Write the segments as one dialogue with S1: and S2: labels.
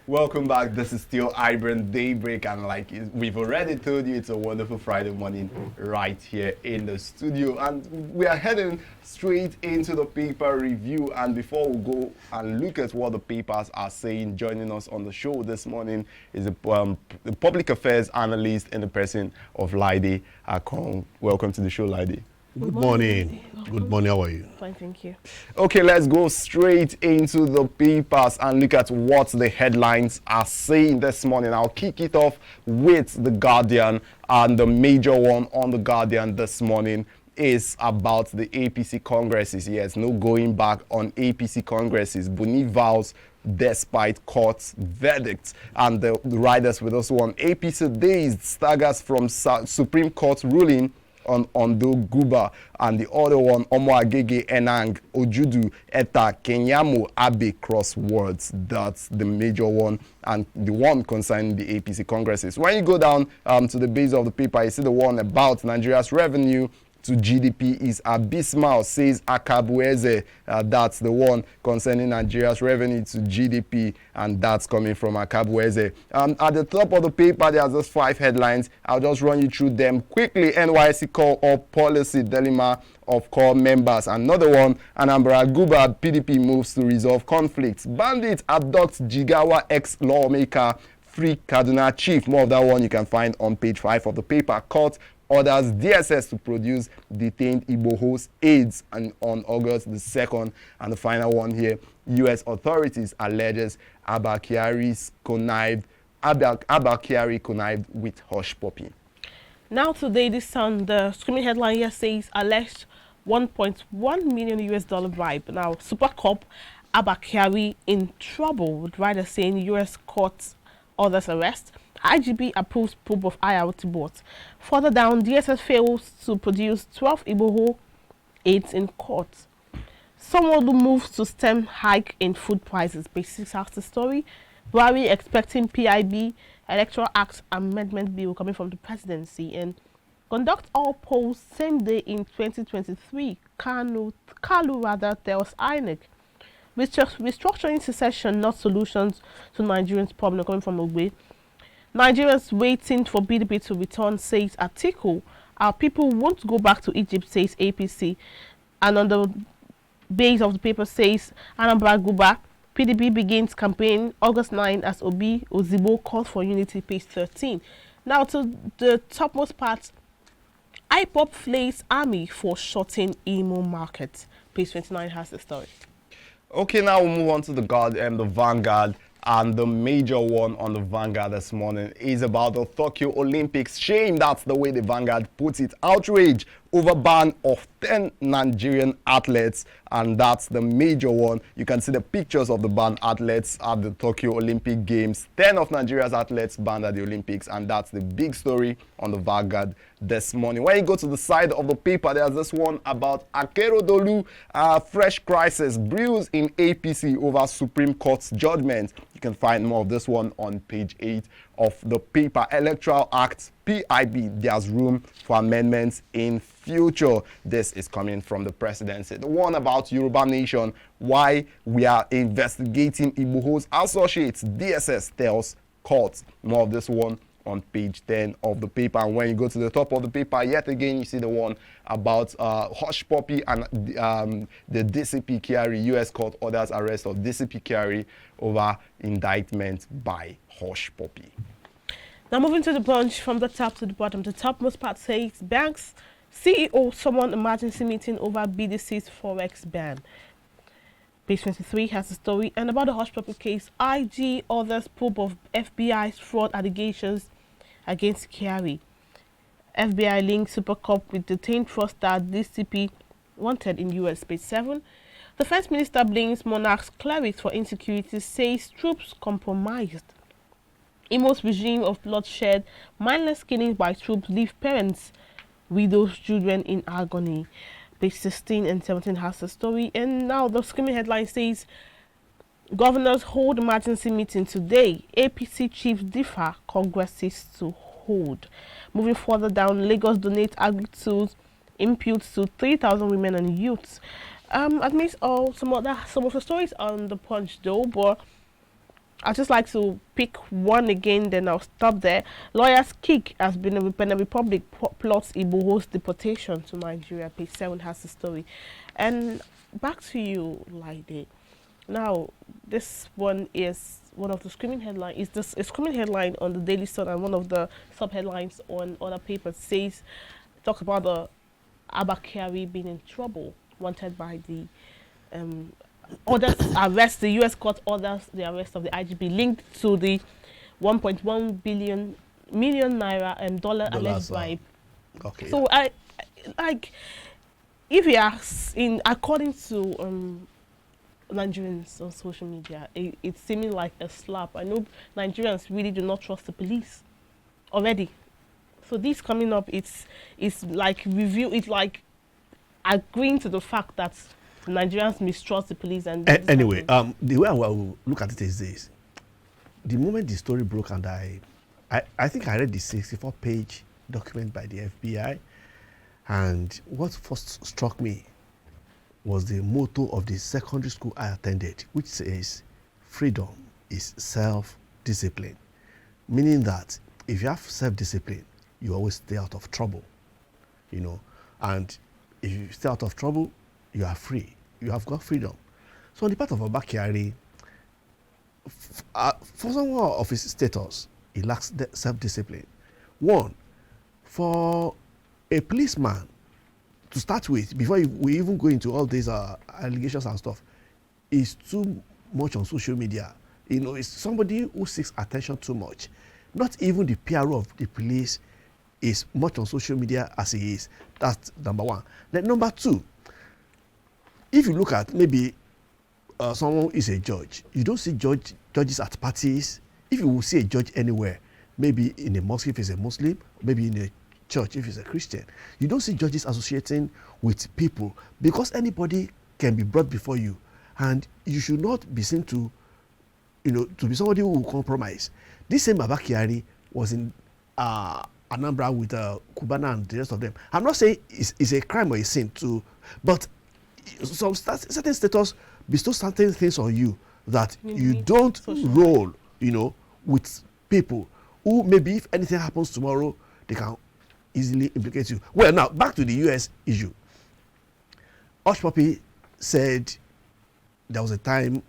S1: Welcome back. This is still iBrand Daybreak, and like we've already told you, it's a wonderful Friday morning right here in the studio, and we are heading straight into the paper review. And before we go and look at what the papers are saying, joining us on the show this morning is the public affairs analyst in the person of Laide Akon. Welcome to the show, Laide.
S2: Good morning. Good morning. How are you?
S3: Fine, thank you.
S1: Okay, let's go straight into the papers and look at what the headlines are saying this morning. I'll kick it off with The Guardian, and the major one on The Guardian this morning is about the APC congresses. Yes, no going back on APC congresses. Buni vows despite court's verdicts. And the riders with us one, APC dazed staggers from Supreme Court ruling on Ondo Guba, and the other one, Omo Agege Enang Ojudu Eta Kenyamo Abe crosswords. That's the major one, and the one concerning the APC congresses. When you go down to the base of the paper, you see the one about Nigeria's revenue to GDP is abysmal, says Akabueze. That's the one concerning Nigeria's revenue to GDP, and that's coming from Akabueze. At the top of the paper, there's just 5 headlines. I'll just run you through them quickly. NYC call up policy dilemma of core members. Another one, Anambra Guba, PDP moves to resolve conflicts. Bandits abduct Jigawa ex-lawmaker, free Kaduna chief. More of that one you can find on page 5 of the paper. Court orders DSS to produce detained Igbo host aides on August the 2nd. And the final one here, U.S. authorities alleges Abba Kyari connived with hush puppy.
S3: Now today, this Sun, the screaming headline here says alleged $1.1 million US bribe. Now, Super Cop Abba Kyari in trouble, with riders saying U.S. courts orders arrest. IGP approves probe of IRT bot. Further down, DSS fails to produce 12 Igbo aides in court. Someone who moves to stem hike in food prices. Page 6 has the story. Buhari expecting PIB Electoral Act Amendment Bill coming from the presidency, and conduct all polls same day in 2023. Kalu rather tells INEC. Restructuring secession, not solutions to Nigerians' problem, coming from Ogbe. Nigerians waiting for BDP to return, says Atiku. Our people won't go back to Egypt, says APC. And on the base of the paper says Anambra Guba, PDP begins campaign August 9 as Obi Ozibo calls for unity, page 13. Now to the topmost part, IPOP flays army for shutting Imo market. Page 29 has the story.
S1: Okay, now we'll move on to the Vanguard. And the major one on the Vanguard this morning is about the Tokyo Olympics. Shame, that's the way the Vanguard puts it. Outrage over ban of 10 Nigerian athletes, and that's the major one. You can see the pictures of the banned athletes at the Tokyo Olympic Games. 10 of Nigeria's athletes banned at the Olympics, and that's the big story on the Vanguard this morning. When you go to the side of the paper, there's this one about Akeredolu. Fresh crisis brews in APC over Supreme Court's judgment. You can find more of this one on page 8 of the paper. Electoral Act, PIB, there's room for amendments in future. This is coming from the presidency. The one about Yoruba Nation, why we are investigating Igboho's associates, DSS tells courts. More of this one on page 10 of the paper. And when you go to the top of the paper, yet again, you see the one about Hush Puppy and the DCP Kyari. U.S. court orders arrest of DCP Kyari over indictment by Hush Puppy.
S3: Now moving to the bunch from the top to the bottom. The topmost part says banks CEO summon emergency meeting over BDC's forex ban. Page 23 has the story. And about the Hush Puppy case, IG orders probe of FBI's fraud allegations against Kyari. FBI links Super Cup with detained fraudster DCP wanted in US. Page 7. Defense Minister blames monarch's clerics for insecurity, says troops compromised. Imo's regime of bloodshed, mindless killings by troops leave parents, widows, children in agony. Page 16 and 17 has the story. And now the screaming headline says, governors hold emergency meeting today. APC chiefs differ, congresses to hold. Moving further down, Lagos donate agri-tools, imputes to 3,000 women and youths. Admits some of the stories on the Punch though, but I'd just like to pick one again, then I'll stop there. Lawyers kick has been a Benin Republic plots Igboho's deportation to Nigeria. Page 7 has the story. And back to you, Laide. Now, this one is one of the screaming headlines. Is this a screaming headline on the Daily Sun, and one of the sub-headlines on other papers talks about the Abakari being in trouble, wanted by the orders arrest. The U.S. court orders the arrest of the IGP linked to the 1.1 million naira and dollar alleged bribe.
S2: Okay.
S3: So I like, if you are according to Nigerians on social media, it's seeming like a slap. I know Nigerians really do not trust the police already. So this coming up, it's like it's like agreeing to the fact that Nigerians mistrust the police. And
S2: anyway, the way I will look at it is this: the moment the story broke, and I think I read the 64-page document by the FBI, and what first struck me was the motto of the secondary school I attended, which says, "Freedom is self-discipline," meaning that if you have self-discipline, you always stay out of trouble, you know. And if you stay out of trouble, you are free. You have got freedom. So on the part of Abakari, for someone of his status, he lacks self-discipline. One, for a policeman to start with, before we even go into all these allegations and stuff, is too much on social media. You know, it's somebody who seeks attention too much. Not even the PRO of the police is much on social media as he is. That's number one. Then number two, if you look at maybe someone who is a judge, you don't see judges at parties. If you will see a judge anywhere, maybe in a mosque if he's a Muslim, maybe in a church if he's a Christian, you don't see judges associating with people, because anybody can be brought before you, and you should not be seen to, you know, to be somebody who will compromise. This same Abakari was in Anambra with Cubana and the rest of them. I'm not saying it's a crime or a sin to, but some certain status bestows certain things on you that you don't roll, you know, with people who maybe if anything happens tomorrow, they can easily implicate you. Well, now back to the US issue. Hush Puppy said there was a time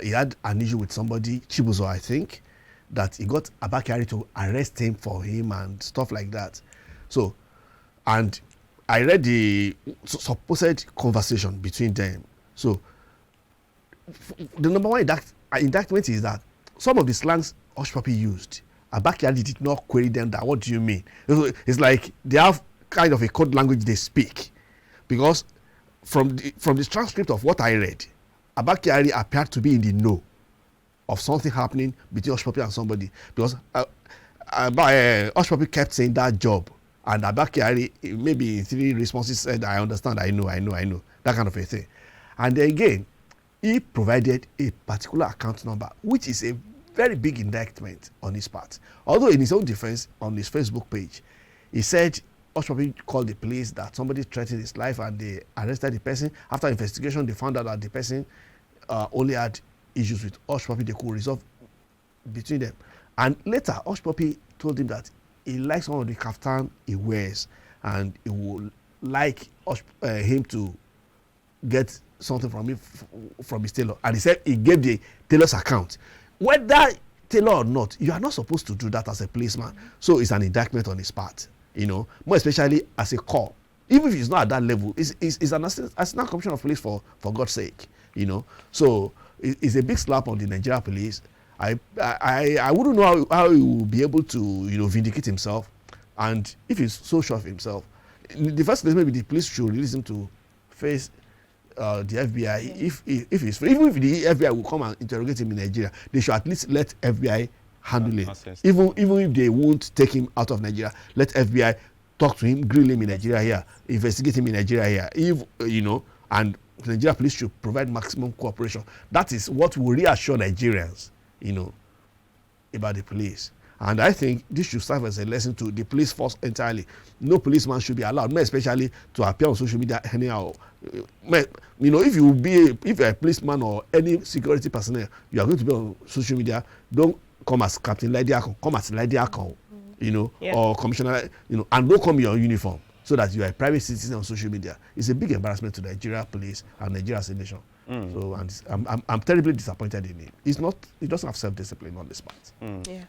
S2: he had an issue with somebody, Chibuzo, I think, that he got Abakari to arrest him for him and stuff like that. So, and I read the supposed conversation between them. So, the number one indictment is that some of the slangs Hush Puppy used, Abakari did not query them that, what do you mean? It's like they have kind of a code language they speak. Because from the transcript of what I read, Abakari appeared to be in the know of something happening between Hush Puppy and somebody. Because Hush Puppy kept saying that job. And Abakari, maybe in 3 responses, said, I understand, I know. That kind of a thing. And then again, he provided a particular account number, which is a very big indictment on his part. Although in his own defense, on his Facebook page, he said Hush Puppy called the police that somebody threatened his life and they arrested the person. After investigation, they found out that the person only had issues with Hush Puppy they could resolve between them. And later, Hush Puppy told him that he likes one of the kaftan he wears and he would like him to get something from him from his tailor. And he said he gave the tailor's account. Whether tailor or not, you are not supposed to do that as a policeman. So it's an indictment on his part, you know, more especially as a call. Even if it's not at that level, it's an assistant commissioner of police for God's sake, you know. So it's a big slap on the Nigeria police. I wouldn't know how he will be able to, you know, vindicate himself. And if he's so sure of himself, in the first place, maybe the police should release him to face the FBI. If he's free, even if the FBI will come and interrogate him in Nigeria, they should at least let FBI handle it. Even if they won't take him out of Nigeria, let FBI talk to him, grill him in Nigeria here, investigate him in Nigeria here. If you know, and Nigeria police should provide maximum cooperation. That is what will reassure Nigerians, you know, about the police. And I think this should serve as a lesson to the police force entirely. No policeman should be allowed, more especially to appear on social media anyhow. You know, if you're a policeman or any security personnel, you are going to be on social media, don't come as Captain Ladiakon, come as Ladiakon, you know, or Commissioner, you know, and don't come in your uniform so that you are a private citizen on social media. It's a big embarrassment to the Nigeria police and Nigeria as a nation. So, and I'm terribly disappointed in it. It doesn't have self-discipline on this part.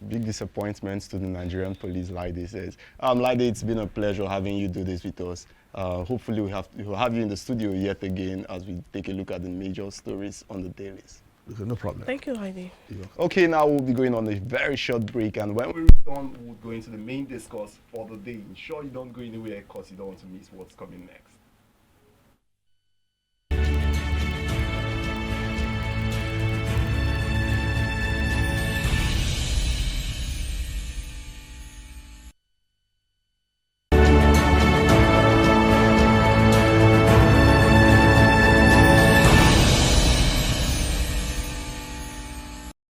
S1: Big disappointment to the Nigerian police, Laide says. Laide, it's been a pleasure having you do this with us. Hopefully we'll have you in the studio yet again as we take a look at the major stories on the dailies.
S2: Okay, no problem.
S3: Thank you, Laide.
S1: Okay, now we'll be going on a very short break, and when we return, we'll go into the main discourse for the day. Ensure you don't go anywhere because you don't want to miss what's coming next.